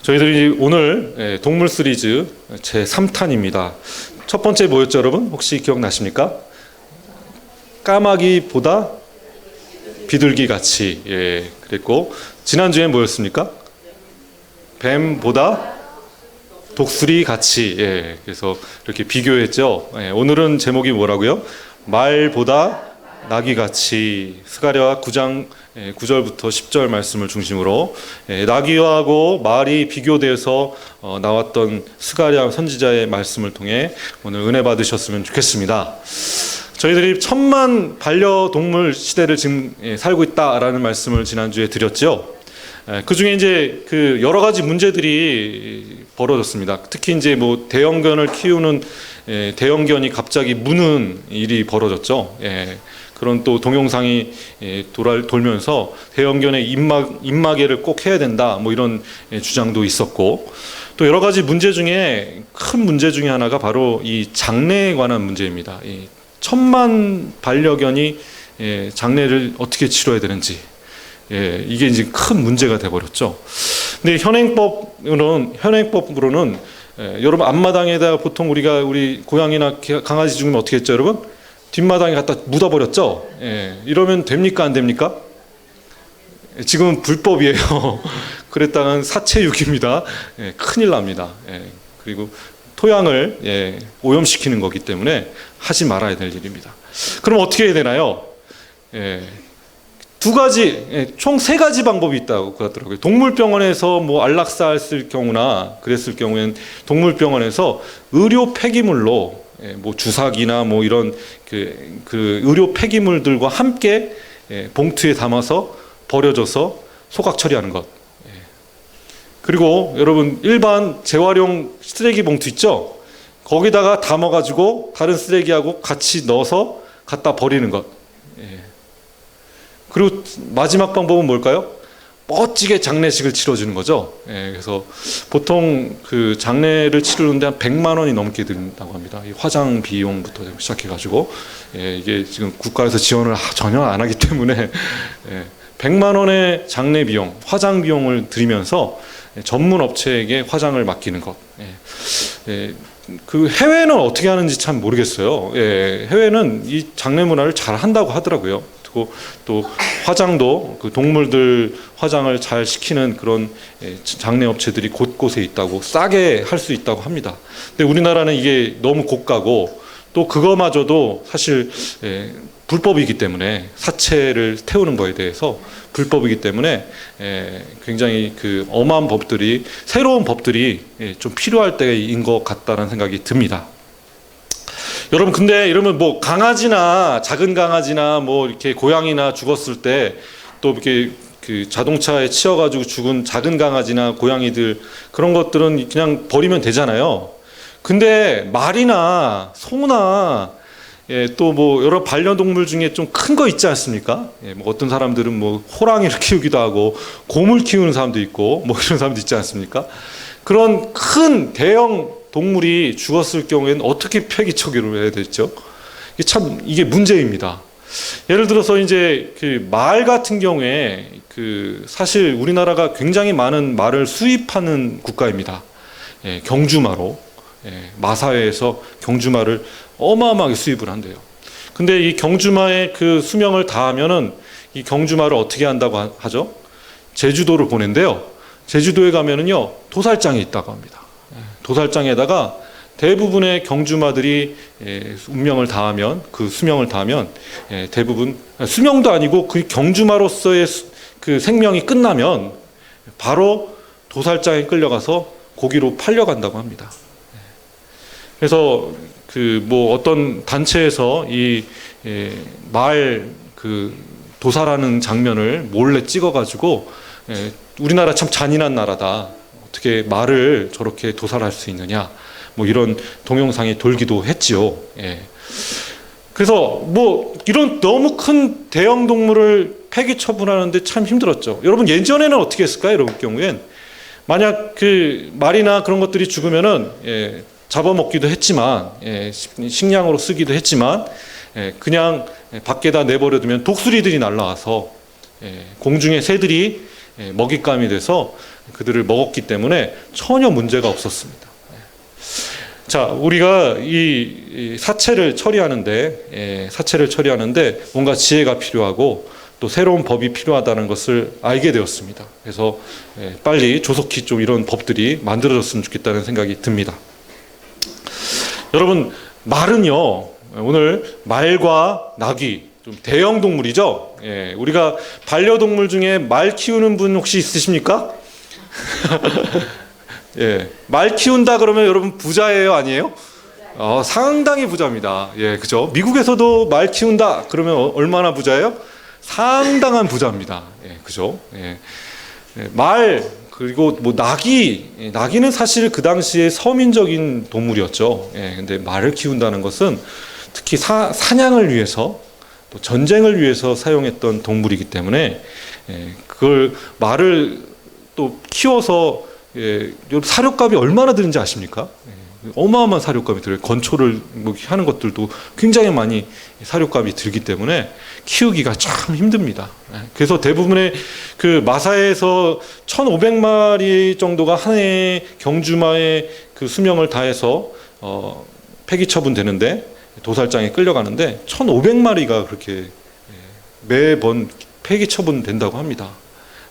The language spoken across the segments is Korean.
저희들이 오늘 동물 시리즈 제 3탄입니다. 첫 번째 뭐였죠, 여러분? 혹시 기억나십니까? 까마귀보다 비둘기 같이. 그랬고, 지난주에 뭐였습니까? 뱀보다 독수리 같이. 그래서 이렇게 비교했죠. 오늘은 제목이 뭐라고요? 말보다 나귀 같이. 스가랴 9장 9절부터 10절 말씀을 중심으로 나귀하고 말이 비교돼서 나왔던 스가랴 선지자의 말씀을 통해 오늘 은혜 받으셨으면 좋겠습니다. 저희들이 1000만 반려동물 시대를 지금 살고 있다라는 말씀을 지난주에 드렸죠. 그 중에 이제 그 여러 가지 문제들이 벌어졌습니다. 특히 이제 뭐 대형견을 키우는 대형견이 갑자기 무는 일이 벌어졌죠. 그런 또 동영상이 돌면서 대형견의 입마개를 꼭 해야 된다, 뭐 이런 주장도 있었고, 또 여러 가지 문제 중에 큰 문제 중에 하나가 바로 이 장래에 관한 문제입니다. 이 1000만 반려견이 장래를 어떻게 치러야 되는지, 이게 이제 큰 문제가 돼버렸죠. 근데 현행법으로는 여러분 앞마당에다 보통 우리 고양이나 강아지 죽으면 어떻게 했죠, 여러분? 뒷마당에 갖다 묻어버렸죠. 이러면 됩니까, 안 됩니까? 지금은 불법이에요. 그랬다간 사체유기입니다. 큰일 납니다. 그리고 토양을 오염시키는 거기 때문에 하지 말아야 될 일입니다. 그럼 어떻게 해야 되나요? 두 가지, 총 3가지 방법이 있다고 하더라고요. 동물병원에서 뭐 안락사했을 경우나 그랬을 경우엔 동물병원에서 의료 폐기물로 뭐 주사기나 뭐 이런 그 의료 폐기물들과 함께 봉투에 담아서 버려져서 소각 처리하는 것. 그리고 여러분 일반 재활용 쓰레기 봉투 있죠? 거기다가 담아가지고 다른 쓰레기하고 같이 넣어서 갖다 버리는 것. 그리고 마지막 방법은 뭘까요? 멋지게 장례식을 치러주는 거죠. 그래서 보통 그 장례를 치르는데 한 100만 원이 넘게 든다고 합니다. 이 화장 비용부터 시작해가지고 이게 지금 국가에서 지원을 전혀 안 하기 때문에 100만 원의 장례 비용, 화장 비용을 들이면서 전문 업체에게 화장을 맡기는 것. 그 해외는 어떻게 하는지 참 모르겠어요. 해외는 이 장례 문화를 잘 한다고 하더라고요. 또 화장도 그 동물들 화장을 잘 시키는 그런 장례 업체들이 곳곳에 있다고, 싸게 할 수 있다고 합니다. 근데 우리나라는 이게 너무 고가고 또 그거마저도 사실 불법이기 때문에, 사체를 태우는 거에 대해서 불법이기 때문에 굉장히 그 엄한 법들이, 새로운 법들이 좀 필요할 때인 것 같다는 생각이 듭니다. 여러분, 근데 이러면 뭐 강아지나 작은 강아지나 뭐 이렇게 고양이나 죽었을 때 또 이렇게 그 자동차에 치여가지고 죽은 작은 강아지나 고양이들, 그런 것들은 그냥 버리면 되잖아요. 근데 말이나 소나 또 뭐 여러 반려동물 중에 좀 큰 거 있지 않습니까? 뭐 어떤 사람들은 뭐 호랑이를 키우기도 하고 고물 키우는 사람도 있고 뭐 이런 사람도 있지 않습니까? 그런 큰 대형 동물이 죽었을 경우에는 어떻게 폐기 처리를 해야 되죠? 이게 문제입니다. 예를 들어서 이제 그 말 같은 경우에 그 사실 우리나라가 굉장히 많은 말을 수입하는 국가입니다. 경주마로, 마사회에서 경주마를 어마어마하게 수입을 한대요. 근데 이 경주마의 그 수명을 다하면은 이 경주마를 어떻게 한다고 하죠? 제주도를 보낸대요. 제주도에 가면은요, 도살장이 있다고 합니다. 도살장에다가 대부분의 경주마들이 운명을 다하면, 그 수명을 다하면 대부분 수명도 아니고 그 경주마로서의 그 생명이 끝나면 바로 도살장에 끌려가서 고기로 팔려간다고 합니다. 그래서 그 뭐 어떤 단체에서 이 말 그 도살하는 장면을 몰래 찍어가지고, 우리나라 참 잔인한 나라다, 어떻게 말을 저렇게 도살할 수 있느냐, 뭐 이런 동영상이 돌기도 했지요. 그래서 뭐 이런 너무 큰 대형 동물을 폐기 처분하는데 참 힘들었죠. 여러분, 예전에는 어떻게 했을까요? 이런 경우엔 만약 그 말이나 그런 것들이 죽으면은 잡아먹기도 했지만, 식량으로 쓰기도 했지만, 그냥 밖에다 내버려두면 독수리들이 날라와서 공중의 새들이 먹잇감이 돼서 그들을 먹었기 때문에 전혀 문제가 없었습니다. 자, 우리가 이 사체를 처리하는데 뭔가 지혜가 필요하고 또 새로운 법이 필요하다는 것을 알게 되었습니다. 그래서 빨리 조속히 좀 이런 법들이 만들어졌으면 좋겠다는 생각이 듭니다. 여러분, 말은요, 오늘 말과 낙이 좀 대형 동물이죠. 우리가 반려동물 중에 말 키우는 분 혹시 있으십니까? 말 키운다 그러면 여러분 부자예요, 아니에요? 상당히 부자입니다. 그죠? 미국에서도 말 키운다 그러면 얼마나 부자예요? 상당한 부자입니다. 그죠? 말 그리고 뭐 나귀는 사실 그 당시에 서민적인 동물이었죠. 근데 말을 키운다는 것은 특히 사냥을 위해서 또 전쟁을 위해서 사용했던 동물이기 때문에 그걸 말을 또 키워서 사료값이 얼마나 드는지 아십니까? 어마어마한 사료값이 들어요. 건초를 뭐 하는 것들도 굉장히 많이 사료값이 들기 때문에 키우기가 참 힘듭니다. 그래서 대부분의 그 마사에서 1,500마리 정도가 한 해에 경주마의 그 수명을 다해서 폐기 처분되는데 도살장에 끌려가는데 1,500마리가 그렇게 매번 폐기 처분된다고 합니다.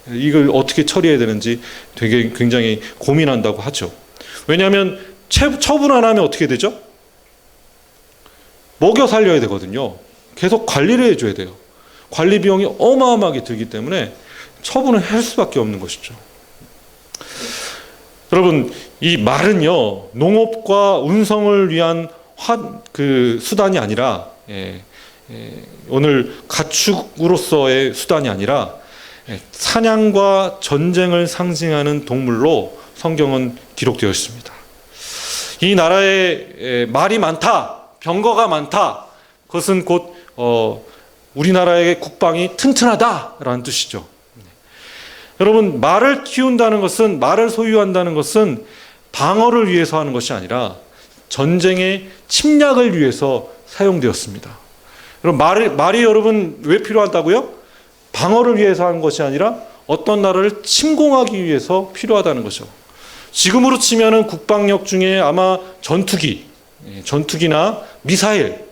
이걸 어떻게 처리해야 되는지 되게 굉장히 고민한다고 하죠. 왜냐하면 처분 안 하면 어떻게 되죠? 먹여 살려야 되거든요. 계속 관리를 해줘야 돼요. 관리 비용이 어마어마하게 들기 때문에 처분을 할 수밖에 없는 것이죠. 여러분, 이 말은요, 농업과 운송을 위한 수단이 아니라 오늘 가축으로서의 수단이 아니라 사냥과 전쟁을 상징하는 동물로 성경은 기록되어 있습니다. 이 나라에 말이 많다, 병거가 많다, 그것은 곧 우리나라의 국방이 튼튼하다라는 뜻이죠. 여러분, 말을 키운다는 것은, 말을 소유한다는 것은 방어를 위해서 하는 것이 아니라 전쟁의 침략을 위해서 사용되었습니다. 여러분, 말이 여러분 왜 필요하다고요? 방어를 위해서 하는 것이 아니라 어떤 나라를 침공하기 위해서 필요하다는 거죠. 지금으로 치면은 국방력 중에 아마 전투기나 미사일,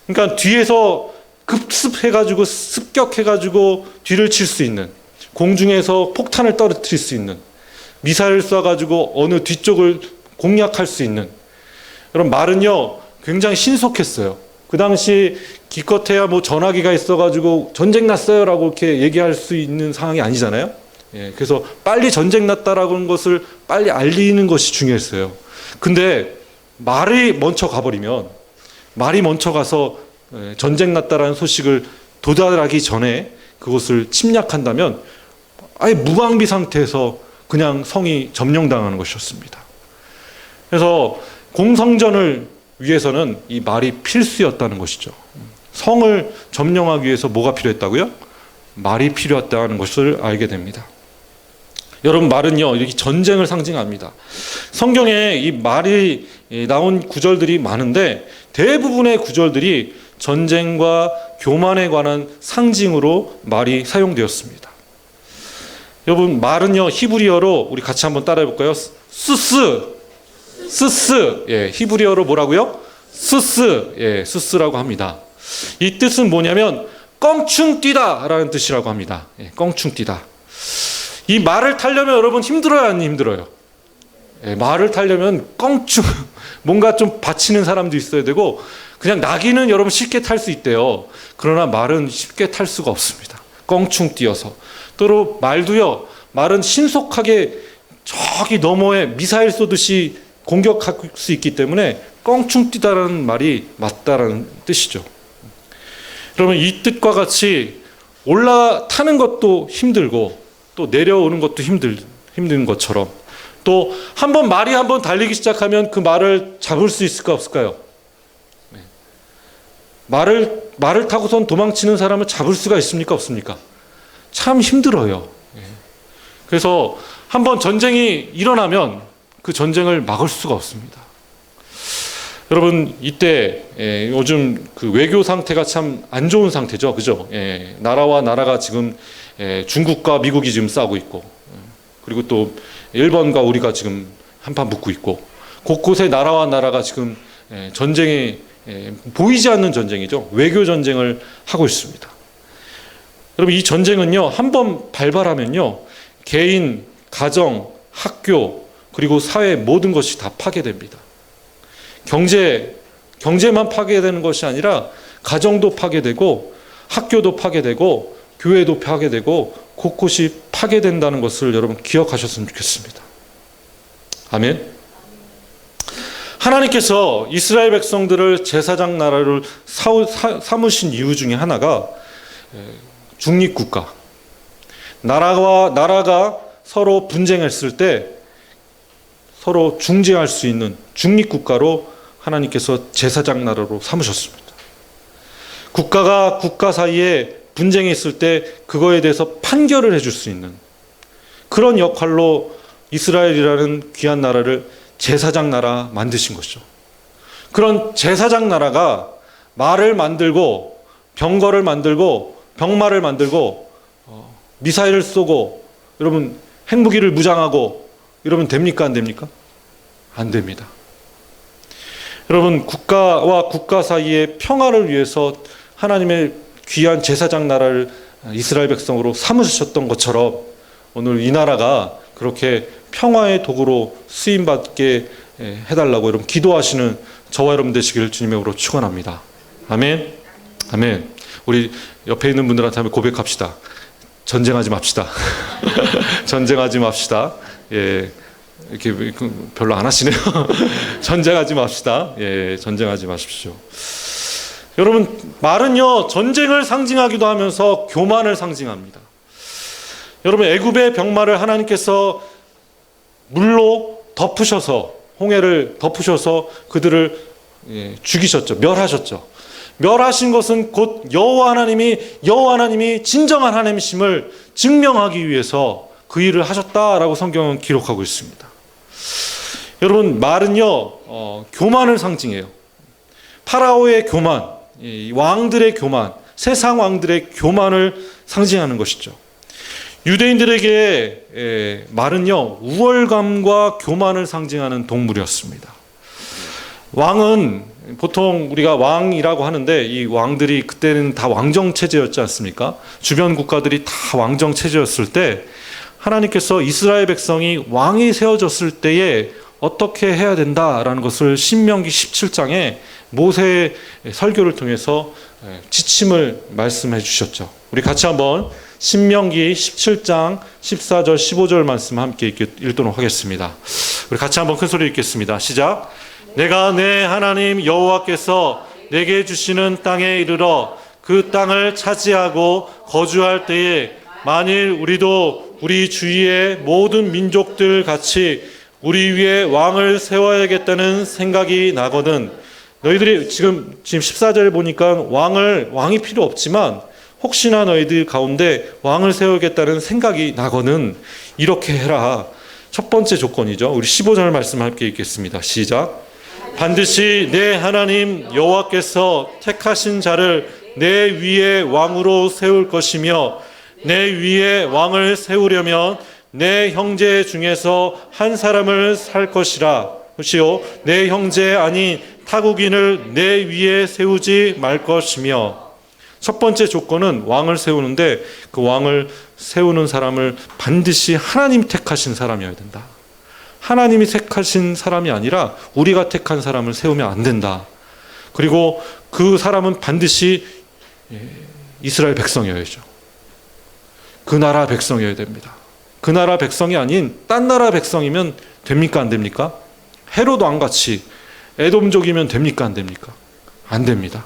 그러니까 뒤에서 급습해가지고 습격해가지고 뒤를 칠 수 있는, 공중에서 폭탄을 떨어뜨릴 수 있는, 미사일 쏴가지고 어느 뒤쪽을 공략할 수 있는. 여러분, 말은요 굉장히 신속했어요. 그 당시 기껏해야 뭐 전화기가 있어가지고 전쟁 났어요라고 이렇게 얘기할 수 있는 상황이 아니잖아요. 그래서 빨리 전쟁 났다라는 것을 빨리 알리는 것이 중요했어요. 근데 말이 먼저 가버리면, 말이 먼저 가서 전쟁 났다라는 소식을 도달하기 전에 그것을 침략한다면 아예 무방비 상태에서 그냥 성이 점령당하는 것이었습니다. 그래서 공성전을 위해서는 이 말이 필수였다는 것이죠. 성을 점령하기 위해서 뭐가 필요했다고요? 말이 필요했다는 것을 알게 됩니다. 여러분, 말은요 이렇게 전쟁을 상징합니다. 성경에 이 말이 나온 구절들이 많은데 대부분의 구절들이 전쟁과 교만에 관한 상징으로 말이 사용되었습니다. 여러분, 말은요 히브리어로 우리 같이 한번 따라해 볼까요? 스스. 히브리어로 뭐라고요? 스스라고 합니다. 이 뜻은 뭐냐면 껑충 뛰다라는 뜻이라고 합니다. 껑충 뛰다. 이 말을 타려면 여러분 힘들어요, 안 힘들어요? 말을 타려면 껑충, 뭔가 좀 받치는 사람도 있어야 되고, 그냥 나귀는 여러분 쉽게 탈 수 있대요. 그러나 말은 쉽게 탈 수가 없습니다. 껑충 뛰어서. 또 말도요, 말은 신속하게 저기 너머에 미사일 쏘듯이 공격할 수 있기 때문에 껑충 뛰다라는 말이 맞다라는 뜻이죠. 그러면 이 뜻과 같이 올라타는 것도 힘들고 또 내려오는 것도 힘든 것처럼, 또 말이 한번 달리기 시작하면 그 말을 잡을 수 있을까 없을까요? 말을 타고선 도망치는 사람을 잡을 수가 있습니까 없습니까? 참 힘들어요. 그래서 한번 전쟁이 일어나면 그 전쟁을 막을 수가 없습니다. 여러분, 이때 요즘 그 외교 상태가 참 안 좋은 상태죠, 그죠? 나라와 나라가 지금 중국과 미국이 지금 싸우고 있고, 그리고 또 일본과 우리가 지금 한판 붙고 있고, 곳곳에 나라와 나라가 지금 전쟁에 보이지 않는 전쟁이죠. 외교 전쟁을 하고 있습니다. 여러분, 이 전쟁은요, 한번 발발하면요, 개인, 가정, 학교, 그리고 사회 모든 것이 다 파괴됩니다. 경제만 파괴되는 것이 아니라 가정도 파괴되고 학교도 파괴되고 교회도 파괴되고 곳곳이 파괴된다는 것을 여러분 기억하셨으면 좋겠습니다. 아멘. 하나님께서 이스라엘 백성들을 제사장 나라를 삼으신 이유 중에 하나가 중립국가, 나라가 서로 분쟁했을 때 서로 중재할 수 있는 중립국가로 하나님께서 제사장 나라로 삼으셨습니다. 국가가 국가 사이에 분쟁이 있을 때 그거에 대해서 판결을 해줄 수 있는 그런 역할로 이스라엘이라는 귀한 나라를 제사장 나라 만드신 것이죠. 그런 제사장 나라가 말을 만들고 병거를 만들고 병마를 만들고 미사일을 쏘고 여러분 핵무기를 무장하고 이러면 됩니까? 안 됩니까? 안 됩니다. 여러분, 국가와 국가 사이의 평화를 위해서 하나님의 귀한 제사장 나라를 이스라엘 백성으로 삼으셨던 것처럼 오늘 이 나라가 그렇게 평화의 도구로 쓰임받게 해달라고 여러분 기도하시는 저와 여러분 되시기를 주님의 이름으로 축원합니다. 아멘. 아멘. 우리 옆에 있는 분들한테 한번 고백합시다. 전쟁하지 맙시다. 전쟁하지 맙시다. 예, 이렇게 별로 안 하시네요. 전쟁하지 맙시다. 예, 전쟁하지 마십시오. 여러분, 말은요 전쟁을 상징하기도 하면서 교만을 상징합니다. 여러분, 애굽의 병마를 하나님께서 물로 덮으셔서 홍해를 덮으셔서 그들을 죽이셨죠. 멸하셨죠. 멸하신 것은 곧 여호와 하나님이 진정한 하나님이심을 증명하기 위해서 그 일을 하셨다라고 성경은 기록하고 있습니다. 여러분, 말은요 교만을 상징해요. 파라오의 교만, 왕들의 교만, 세상 왕들의 교만을 상징하는 것이죠. 유대인들에게 말은요 우월감과 교만을 상징하는 동물이었습니다. 왕은 보통 우리가 왕이라고 하는데 이 왕들이 그때는 다 왕정 체제였지 않습니까? 주변 국가들이 다 왕정 체제였을 때 하나님께서 이스라엘 백성이 왕이 세워졌을 때에 어떻게 해야 된다라는 것을 신명기 17장에 모세의 설교를 통해서 지침을 말씀해 주셨죠. 우리 같이 한번 신명기 17장 14절 15절 말씀 함께 읽도록 하겠습니다. 우리 같이 한번 큰 소리 읽겠습니다. 시작. 내가 내 하나님 여호와께서 내게 주시는 땅에 이르러 그 땅을 차지하고 거주할 때에 만일 우리도 우리 주위의 모든 민족들 같이 우리 위에 왕을 세워야겠다는 생각이 나거든. 너희들이 지금 14절에 보니까 왕이 필요 없지만 혹시나 너희들 가운데 왕을 세우겠다는 생각이 나거든 이렇게 해라. 첫 번째 조건이죠. 우리 15절 말씀 함께 읽겠습니다. 시작. 반드시 내 하나님 여호와께서 택하신 자를 내 위에 왕으로 세울 것이며 내 위에 왕을 세우려면 내 형제 중에서 한 사람을 살 것이라. 그렇지요. 내 형제 아닌 타국인을 내 위에 세우지 말 것이며. 첫 번째 조건은 왕을 세우는데 그 왕을 세우는 사람을 반드시 하나님 택하신 사람이어야 된다. 하나님이 택하신 사람이 아니라 우리가 택한 사람을 세우면 안 된다. 그리고 그 사람은 반드시 이스라엘 백성이어야죠. 그 나라 백성이어야 됩니다. 그 나라 백성이 아닌 딴 나라 백성이면 됩니까? 안 됩니까? 헤롯 왕같이 에돔족이면 됩니까? 안 됩니까? 안 됩니다.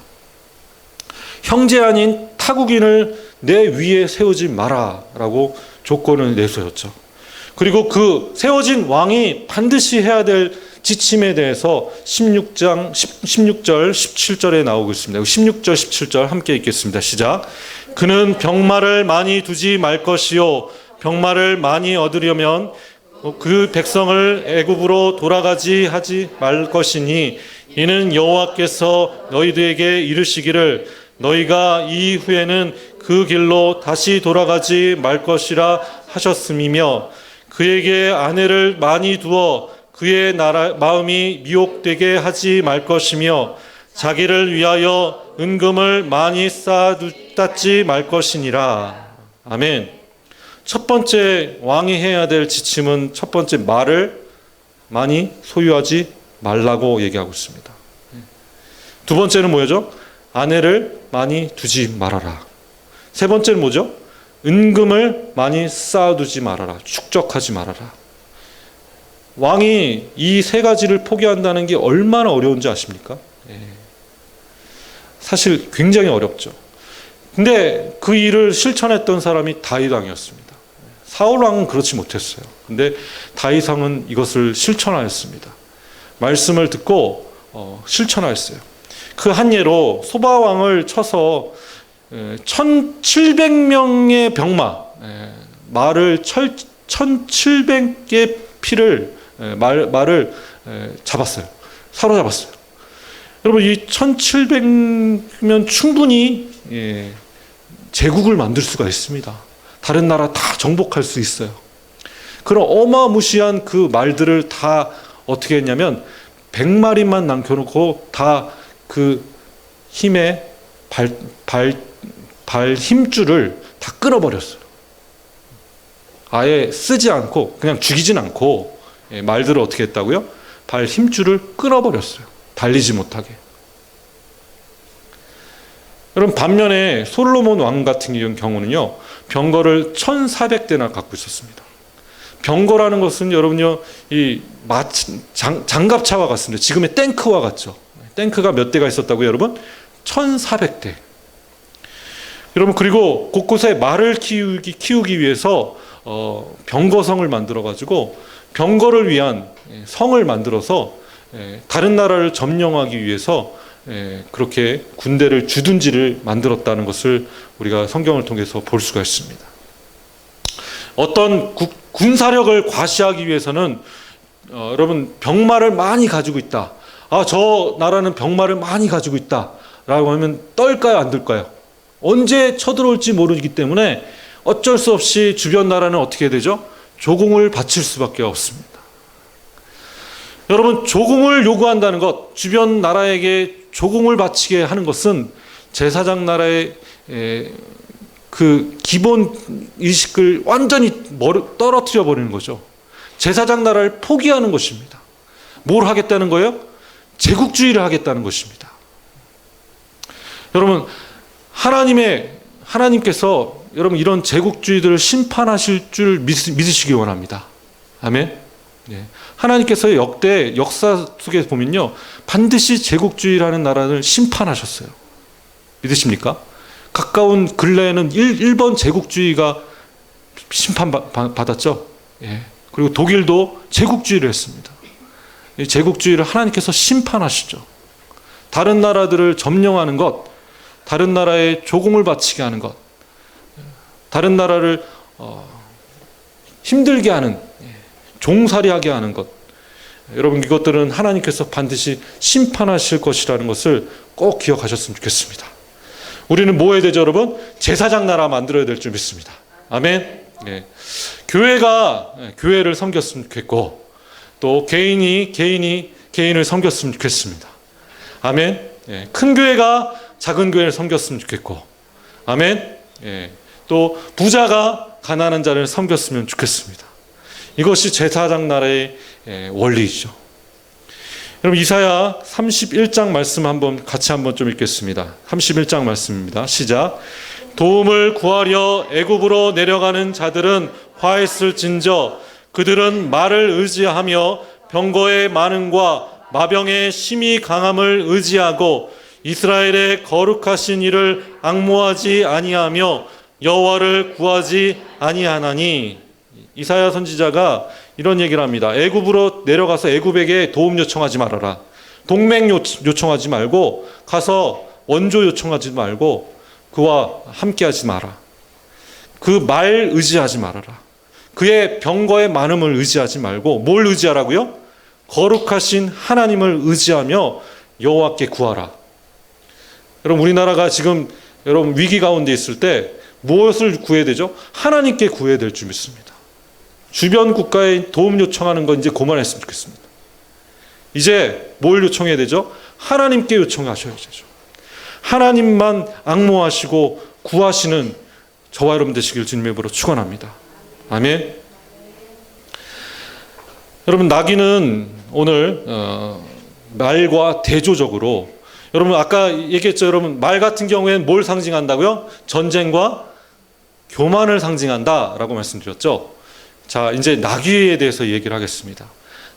형제 아닌 타국인을 내 위에 세우지 마라라고 조건을 내세웠죠. 그리고 그 세워진 왕이 반드시 해야 될 지침에 대해서 16절, 17절에 나오고 있습니다. 16절, 17절 함께 읽겠습니다. 시작. 그는 병마를 많이 두지 말 것이요 병마를 많이 얻으려면 그 백성을 애굽으로 돌아가지 하지 말 것이니 이는 여호와께서 너희들에게 이르시기를 너희가 이후에는 그 길로 다시 돌아가지 말 것이라 하셨음이며 그에게 아내를 많이 두어 그의 마음이 미혹되게 하지 말 것이며 자기를 위하여 은금을 많이 쌓지 말 것이니라. 아멘. 첫 번째 왕이 해야 될 지침은 첫 번째 말을 많이 소유하지 말라고 얘기하고 있습니다. 두 번째는 뭐죠? 아내를 많이 두지 말아라. 세 번째는 뭐죠? 은금을 많이 쌓아두지 말아라. 축적하지 말아라. 왕이 이 세 가지를 포기한다는 게 얼마나 어려운지 아십니까? 사실 굉장히 어렵죠. 근데 그 일을 실천했던 사람이 다윗 왕이었습니다. 사울 왕은 그렇지 못했어요. 근데 다윗 왕은 이것을 실천하였습니다. 말씀을 듣고 실천하였어요. 그 한 예로 소바 왕을 쳐서 1,700명의 병마, 말을 1,700개 피를 말을 잡았어요. 사로잡았어요. 여러분, 이 1,700면 충분히 제국을 만들 수가 있습니다. 다른 나라 다 정복할 수 있어요. 그런 어마무시한 그 말들을 다 어떻게 했냐면 100마리만 남겨놓고 다 그 힘의 발 힘줄을 다 끊어버렸어요. 아예 쓰지 않고 그냥 죽이진 않고 말들을 어떻게 했다고요? 발 힘줄을 끊어버렸어요. 달리지 못하게. 여러분, 반면에 솔로몬 왕 같은 경우는요, 병거를 1,400대나 갖고 있었습니다. 병거라는 것은 여러분요, 이 장갑차와 같습니다. 지금의 탱크와 같죠. 탱크가 몇 대가 있었다고요, 여러분? 1,400대. 여러분, 그리고 곳곳에 말을 키우기 위해서 병거성을 만들어 가지고 병거를 위한 성을 만들어서 다른 나라를 점령하기 위해서 그렇게 군대를 주둔지를 만들었다는 것을 우리가 성경을 통해서 볼 수가 있습니다. 어떤 군사력을 과시하기 위해서는 여러분, 병마를 많이 가지고 있다. 저 나라는 병마를 많이 가지고 있다라고 하면 떨까요, 안 떨까요? 언제 쳐들어올지 모르기 때문에 어쩔 수 없이 주변 나라는 어떻게 되죠? 조공을 바칠 수밖에 없습니다. 여러분, 조공을 요구한다는 것, 주변 나라에게 조공을 바치게 하는 것은 제사장 나라의 그 기본 의식을 완전히 떨어뜨려 버리는 거죠. 제사장 나라를 포기하는 것입니다. 뭘 하겠다는 거예요? 제국주의를 하겠다는 것입니다. 여러분, 하나님께서 여러분 이런 제국주의들을 심판하실 줄 믿으시기 원합니다. 아멘. 하나님께서 역사 속에 보면요, 반드시 제국주의라는 나라를 심판하셨어요. 믿으십니까? 가까운 근래에는 일본 제국주의가 심판받았죠. 그리고 독일도 제국주의를 했습니다. 이 제국주의를 하나님께서 심판하시죠. 다른 나라들을 점령하는 것, 다른 나라에 조공을 바치게 하는 것, 다른 나라를 힘들게 하는, 종살이하게 하는 것, 여러분, 이것들은 하나님께서 반드시 심판하실 것이라는 것을 꼭 기억하셨으면 좋겠습니다. 우리는 뭐 해야 되죠, 여러분? 제사장 나라 만들어야 될 줄 믿습니다. 아멘. 교회가 교회를 섬겼으면 좋겠고, 또 개인을 섬겼으면 좋겠습니다. 아멘. 큰 교회가 작은 교회를 섬겼으면 좋겠고, 아멘. 또 부자가 가난한 자를 섬겼으면 좋겠습니다. 이것이 제사장 나라의 원리이죠. 여러분, 이사야 31장 말씀 같이 한번 좀 읽겠습니다. 31장 말씀입니다. 시작. 도움을 구하려 애굽으로 내려가는 자들은 화했을진저 그들은 말을 의지하며 병거의 많음과 마병의 심히 강함을 의지하고 이스라엘의 거룩하신 이를 앙모하지 아니하며 여호와를 구하지 아니하나니. 이사야 선지자가 이런 얘기를 합니다. 애굽으로 내려가서 애굽에게 도움 요청하지 말아라. 동맹 요청하지 말고, 가서 원조 요청하지 말고 그와 함께하지 마라. 그 말 의지하지 말아라. 그의 병거의 많음을 의지하지 말고 뭘 의지하라고요? 거룩하신 하나님을 의지하며 여호와께 구하라. 여러분, 우리나라가 지금 위기 가운데 있을 때 무엇을 구해야 되죠? 하나님께 구해야 될 줄 믿습니다. 주변 국가에 도움 요청하는 건 이제 그만했으면 좋겠습니다. 이제 뭘 요청해야 되죠? 하나님께 요청하셔야 되죠. 하나님만 앙모하시고 구하시는 저와 여러분 되시길 주님의 이름으로 축원합니다. 아멘. 여러분, 나귀는 오늘 말과 대조적으로, 여러분 아까 얘기했죠. 여러분, 말 같은 경우에는 뭘 상징한다고요? 전쟁과 교만을 상징한다라고 말씀드렸죠. 자, 이제 나귀에 대해서 얘기를 하겠습니다.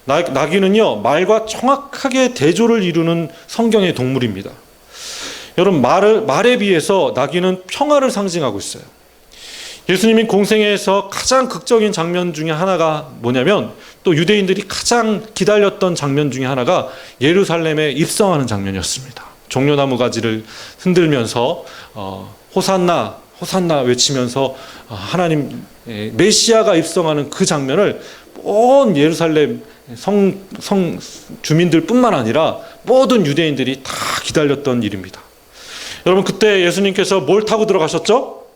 나귀는요, 말과 정확하게 대조를 이루는 성경의 동물입니다. 여러분, 말에 비해서 나귀는 평화를 상징하고 있어요. 예수님이 공생애에서 가장 극적인 장면 중에 하나가 뭐냐면, 또 유대인들이 가장 기다렸던 장면 중에 하나가 예루살렘에 입성하는 장면이었습니다. 종려나무 가지를 흔들면서 호산나 호산나 외치면서 하나님 메시아가 입성하는 그 장면을 온 예루살렘 성 주민들뿐만 아니라 모든 유대인들이 다 기다렸던 일입니다. 여러분, 그때 예수님께서 뭘 타고 들어가셨죠?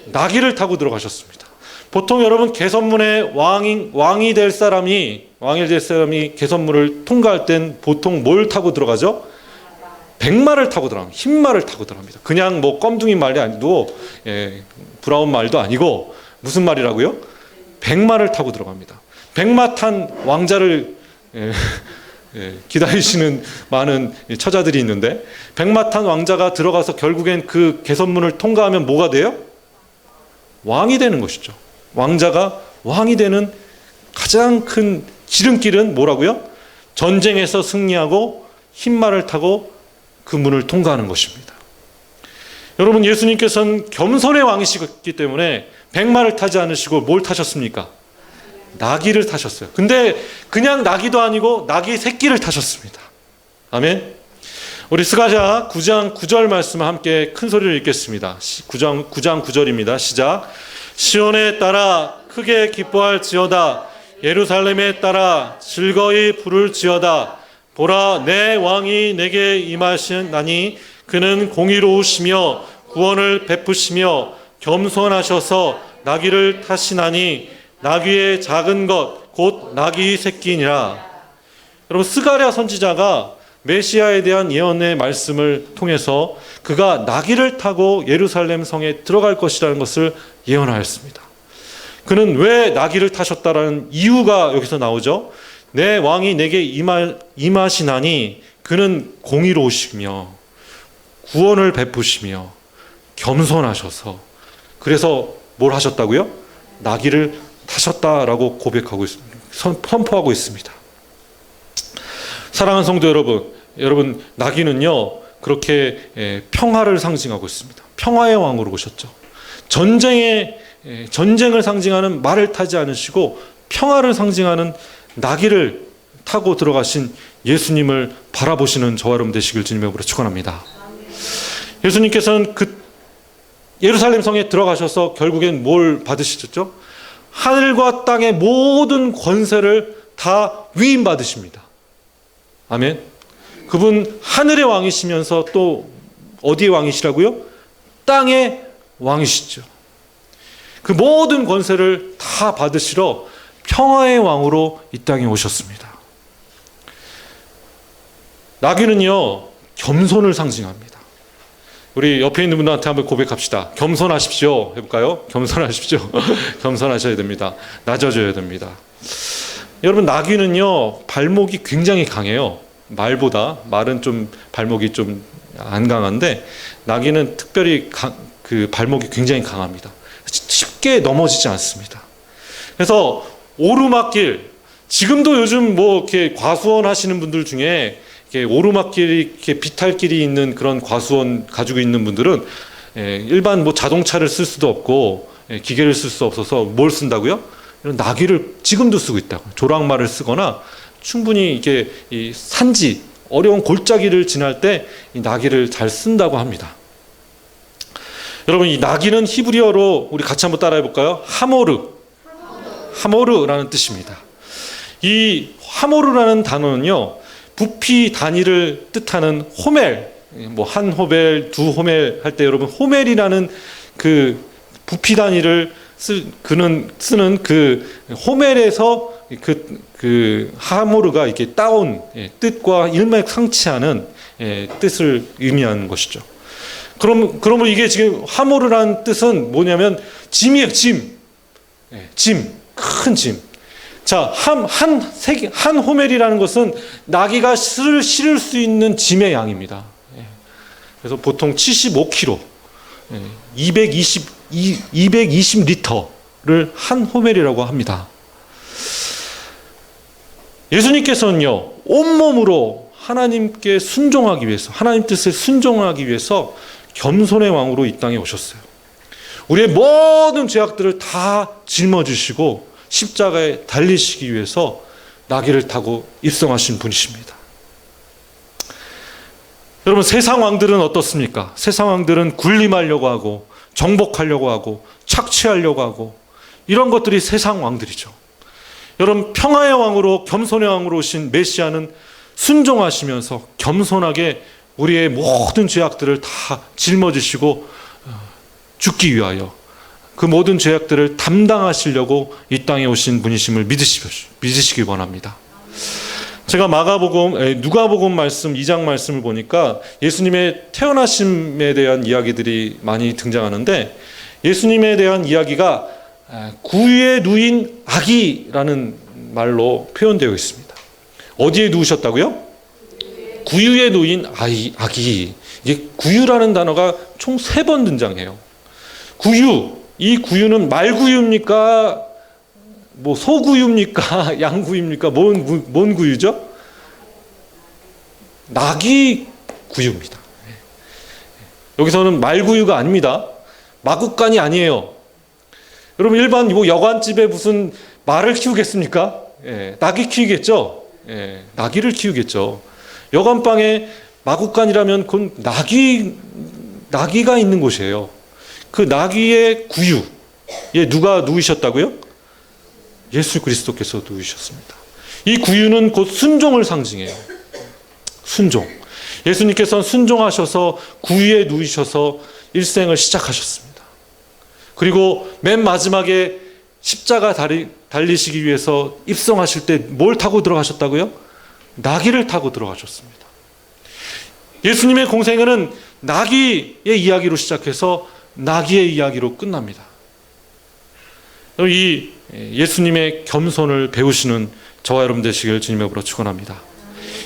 나귀를 타고 들어가셨습니다. 보통 여러분, 개선문에 왕이 될 사람이 개선문을 통과할 땐 보통 뭘 타고 들어가죠? 백마를 타고 들어갑니다. 흰말을 타고 들어갑니다. 그냥 뭐 껌둥이 말이 아니고 브라운 말도 아니고 무슨 말이라고요? 백마를 타고 들어갑니다. 백마 탄 왕자를 기다리시는 많은 처자들이 있는데, 백마 탄 왕자가 들어가서 결국엔 그 개선문을 통과하면 뭐가 돼요? 왕이 되는 것이죠. 왕자가 왕이 되는 가장 큰 지름길은 뭐라고요? 전쟁에서 승리하고 흰말을 타고 그 문을 통과하는 것입니다. 여러분, 예수님께서는 겸손의 왕이시기 때문에 백마를 타지 않으시고 뭘 타셨습니까? 나귀를 타셨어요. 근데 그냥 나귀도 아니고 나귀 새끼를 타셨습니다. 아멘. 우리 스가랴 9장 9절 말씀을 함께 큰 소리로 읽겠습니다. 9장 9절입니다. 시작. 시온에 따라 크게 기뻐할지어다. 예루살렘에 따라 즐거이 부를지어다. 보라, 내 왕이 내게 임하시나니 그는 공의로우시며 구원을 베푸시며 겸손하셔서 나귀를 타시나니 나귀의 작은 것 곧 나귀 새끼니라. 여러분, 스가랴 선지자가 메시아에 대한 예언의 말씀을 통해서 그가 나귀를 타고 예루살렘 성에 들어갈 것이라는 것을 예언하였습니다. 그는 왜 나귀를 타셨다라는 이유가 여기서 나오죠. 내 왕이 내게 임하시나니 그는 공의로우시며 구원을 베푸시며 겸손하셔서, 그래서 뭘 하셨다고요? 나귀를 타셨다라고 고백하고 있습니다. 선포하고 있습니다. 사랑하는 성도 여러분, 나귀는요 그렇게 평화를 상징하고 있습니다. 평화의 왕으로 오셨죠. 전쟁을 상징하는 말을 타지 않으시고 평화를 상징하는 나귀를 타고 들어가신 예수님을 바라보시는 저와 여러분 되시길 주님의 이름으로 축원합니다. 예수님께서는 그 예루살렘 성에 들어가셔서 결국엔 뭘 받으시죠? 하늘과 땅의 모든 권세를 다 위임받으십니다. 아멘. 그분 하늘의 왕이시면서 또 어디의 왕이시라고요? 땅의 왕이시죠. 그 모든 권세를 다 받으시러 평화의 왕으로 이 땅에 오셨습니다. 나귀는요 겸손을 상징합니다. 우리 옆에 있는 분들한테 한번 고백합시다. 겸손하십시오. 해볼까요? 겸손하십시오. 겸손하셔야 됩니다. 낮아져야 됩니다. 여러분, 나귀는요 발목이 굉장히 강해요. 말은 좀 발목이 좀 안 강한데 나귀는 특별히 그 발목이 굉장히 강합니다. 쉽게 넘어지지 않습니다. 그래서 오르막길, 지금도 요즘 뭐 이렇게 과수원 하시는 분들 중에 이렇게 오르막길이 이렇게 비탈길이 있는 그런 과수원 가지고 있는 분들은 일반 뭐 자동차를 쓸 수도 없고 기계를 쓸 수 없어서 뭘 쓴다고요? 이런 나귀를 지금도 쓰고 있다고. 조랑말을 쓰거나 충분히 이게 이 산지 어려운 골짜기를 지날 때 이 나귀를 잘 쓴다고 합니다. 여러분, 이 나귀는 히브리어로 우리 같이 한번 따라해 볼까요? 하모르라는 뜻입니다. 이 하모르라는 단어는요 부피 단위를 뜻하는 호멜, 뭐 한 호멜, 두 호멜 할 때 여러분 호멜이라는 그 부피 단위를 그는 쓰는 그 호멜에서 그 하모르가 이렇게 따온 뜻과 일맥상치하는 뜻을 의미하는 것이죠. 그러면 이게 지금 하모르라는 뜻은 뭐냐면 짐이에요. 짐, 큰 짐. 자, 한 호멜이라는 것은 나귀가 실을 수 있는 짐의 양입니다. 그래서 보통 75kg, 220리터를 한 호멜이라고 합니다. 예수님께서는요, 온몸으로 하나님께 순종하기 위해서, 하나님 뜻에 순종하기 위해서 겸손의 왕으로 이 땅에 오셨어요. 우리의 모든 죄악들을 다 짊어지시고 십자가에 달리시기 위해서 나귀를 타고 입성하신 분이십니다. 여러분, 세상 왕들은 어떻습니까? 세상 왕들은 군림하려고 하고 정복하려고 하고 착취하려고 하고 이런 것들이 세상 왕들이죠. 여러분, 평화의 왕으로 겸손의 왕으로 오신 메시아는 순종하시면서 겸손하게 우리의 모든 죄악들을 다 짊어지시고 죽기 위하여 그 모든 죄악들을 담당하시려고 이 땅에 오신 분이심을 믿으시기 원합니다. 제가 누가복음 말씀 2장 말씀을 보니까 예수님의 태어나심에 대한 이야기들이 많이 등장하는데, 예수님에 대한 이야기가 구유에 누인 아기라는 말로 표현되어 있습니다. 어디에 누우셨다고요? 구유에 누인 아기. 이게 구유라는 단어가 총 3번 등장해요. 이 구유는 말구유입니까? 뭐 소구유입니까? 양구유입니까? 뭔 구유죠? 나귀 구유입니다. 여기서는 말구유가 아닙니다. 마구간이 아니에요. 여러분, 일반 뭐 여관집에 무슨 말을 키우겠습니까? 나귀 키우겠죠? 나귀를 키우겠죠. 여관방에 마구간이라면 그건 나귀가 있는 곳이에요. 그 나귀의 구유에 누가 누우셨다고요? 예수 그리스도께서 누우셨습니다. 이 구유는 곧 순종을 상징해요. 순종. 예수님께서는 순종하셔서 구유에 누우셔서 일생을 시작하셨습니다. 그리고 맨 마지막에 십자가 달리시기 위해서 입성하실 때 뭘 타고 들어가셨다고요? 나귀를 타고 들어가셨습니다. 예수님의 공생애는 나귀의 이야기로 시작해서 나귀의 이야기로 끝납니다. 이 예수님의 겸손을 배우시는 저와 여러분 되시길 주님의 이름으로 축원합니다.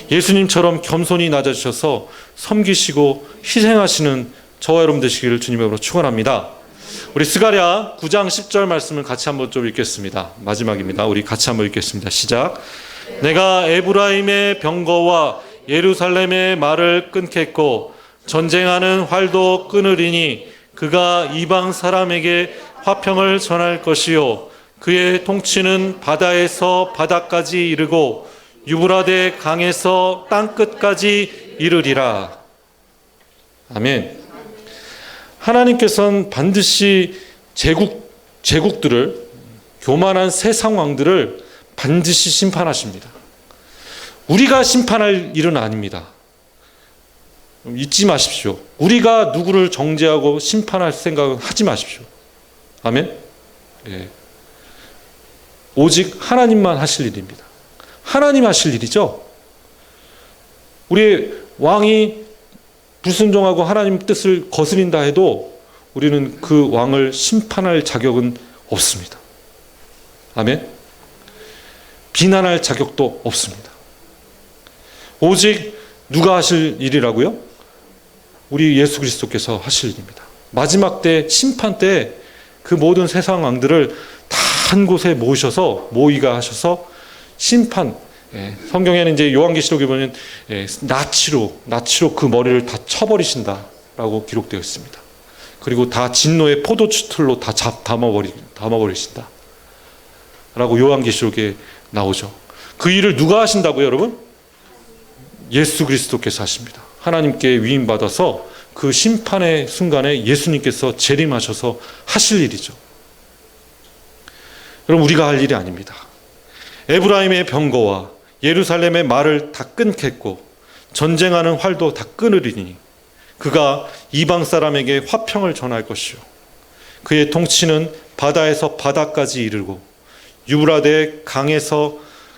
예수님처럼 겸손히 낮아지셔서 섬기시고 희생하시는 저와 여러분 되시기를 주님의 이름으로 축원합니다. 우리 스가랴 9장 10절 말씀을 같이 한번 좀 읽겠습니다. 마지막입니다. 우리 같이 한번 읽겠습니다. 시작. 내가 에브라임의 병거와 예루살렘의 말을 끊겠고 전쟁하는 활도 끊으리니 그가 이방 사람에게 화평을 전할 것이요 그의 통치는 바다에서 바다까지 이르고 유브라데 강에서 땅끝까지 이르리라. 아멘. 하나님께서는 반드시 제국들을, 교만한 세상 왕들을 반드시 심판하십니다. 우리가 심판할 일은 아닙니다. 잊지 마십시오. 우리가 누구를 정죄하고 심판할 생각은 하지 마십시오. 아멘. 예. 오직 하나님만 하실 일입니다. 하나님 하실 일이죠. 우리의 왕이 불순종하고 하나님 뜻을 거스린다 해도 우리는 그 왕을 심판할 자격은 없습니다. 아멘. 비난할 자격도 없습니다. 오직 누가 하실 일이라고요? 우리 예수 그리스도께서 하실 일입니다. 마지막 때, 심판 때 그 모든 세상 왕들을 다 한 곳에 모이가 하셔서 심판, 성경에는 이제 요한계시록에 보면 나치로 그 머리를 다 쳐버리신다라고 기록되어 있습니다. 그리고 다 진노의 포도추틀로 다 담아버리신다 라고 요한계시록에 나오죠. 그 일을 누가 하신다고요, 여러분? 예수 그리스도께서 하십니다. 하나님께 위임받아서 그 심판의 순간에 예수님께서 재림하셔서 하실 일이죠. 여러분, 우리가 할 일이 아닙니다. 에브라임의 병거와 예루살렘의 말을 다 끊겠고 전쟁하는 활도 다 끊으리니 그가 이방 사람에게 화평을 전할 것이요 그의 통치는 바다에서 바다까지 이르고 유브라데 강에서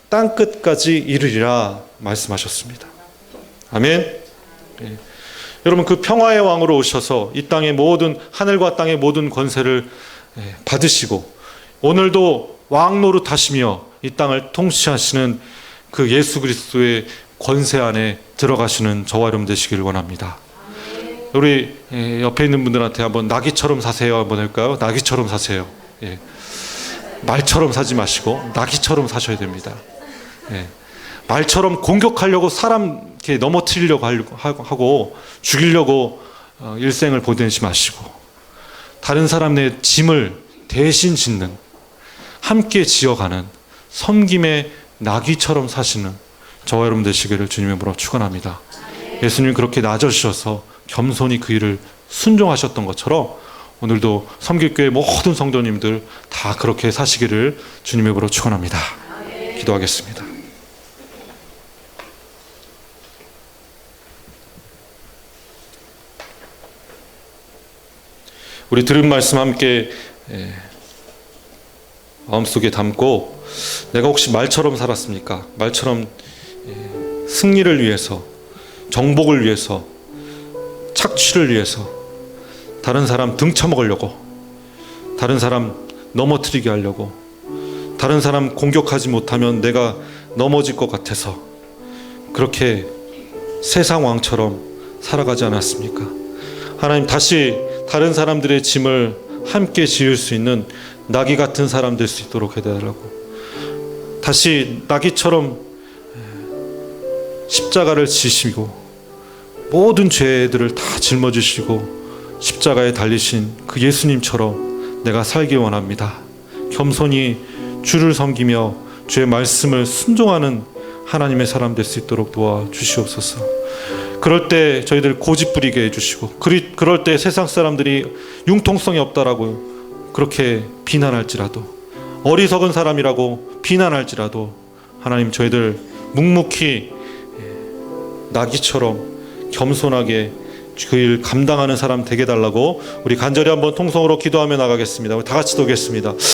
땅끝까지 이르리라 말씀하셨습니다. 아멘. 예. 여러분, 그 평화의 왕으로 오셔서 이 땅의 모든, 하늘과 땅의 모든 권세를 받으시고 오늘도 왕 노릇하시며 이 땅을 통치하시는 그 예수 그리스도의 권세 안에 들어가시는 저와 여러분 되시길 원합니다. 우리 옆에 있는 분들한테 한번 나귀처럼 사세요 한번 할까요? 나귀처럼 사세요. 예. 말처럼 사지 마시고 나귀처럼 사셔야 됩니다. 예. 말처럼 공격하려고 사람 이렇게 넘어뜨리려고 하고 죽이려고 일생을 보내지 마시고 다른 사람의 짐을 대신 짓는, 함께 지어가는 섬김의 나귀처럼 사시는 저와 여러분 되시기를 주님의 이름으로 축원합니다. 예수님 그렇게 낮아지셔서 겸손히 그 일을 순종하셨던 것처럼 오늘도 섬길교회 모든 성도님들 다 그렇게 사시기를 주님의 이름으로 축원합니다. 기도하겠습니다. 우리 들은 말씀 함께 마음속에 담고, 내가 혹시 말처럼 살았습니까? 말처럼 승리를 위해서, 정복을 위해서, 착취를 위해서 다른 사람 등쳐먹으려고, 다른 사람 넘어뜨리게 하려고, 다른 사람 공격하지 못하면 내가 넘어질 것 같아서 그렇게 세상 왕처럼 살아가지 않았습니까? 하나님, 다시 다른 사람들의 짐을 함께 지을 수 있는 나귀 같은 사람 될 수 있도록 해달라고, 다시 나귀처럼 십자가를 지시고 모든 죄들을 다 짊어지시고 십자가에 달리신 그 예수님처럼 내가 살기 원합니다. 겸손히 주를 섬기며 주의 말씀을 순종하는 하나님의 사람 될 수 있도록 도와주시옵소서. 그럴 때 저희들 고집 부리게 해주시고, 그럴 때 세상 사람들이 융통성이 없다라고 그렇게 비난할지라도, 어리석은 사람이라고 비난할지라도 하나님, 저희들 묵묵히 나귀처럼 겸손하게 그 일 감당하는 사람 되게 달라고 우리 간절히 한번 통성으로 기도하며 나가겠습니다. 우리 다 같이 도겠습니다.